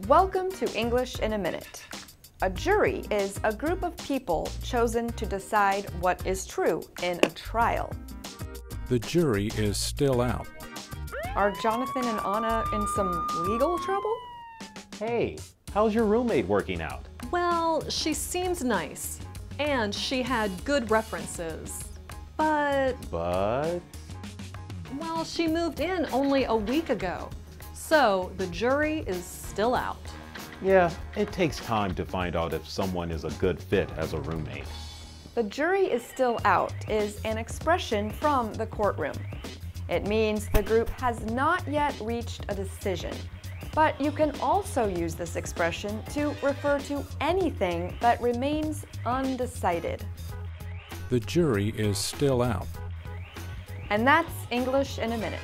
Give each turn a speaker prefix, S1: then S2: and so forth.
S1: Welcome to English in a Minute. A jury is a group of people chosen to decide what is true in a trial.
S2: The jury is still out.
S1: Are Jonathan and Anna in some legal trouble?
S3: Hey, how's your roommate working out?
S4: Well, she seems nice, and she had good references. But, well, she moved in only a week ago, so the jury is still out.
S3: Yeah, it takes time to find out if someone is a good fit as a roommate.
S1: The jury is still out is an expression from the courtroom. It means the group has not yet reached a decision. But you can also use this expression to refer to anything that remains undecided.
S2: The jury is still out.
S1: And that's English in a Minute.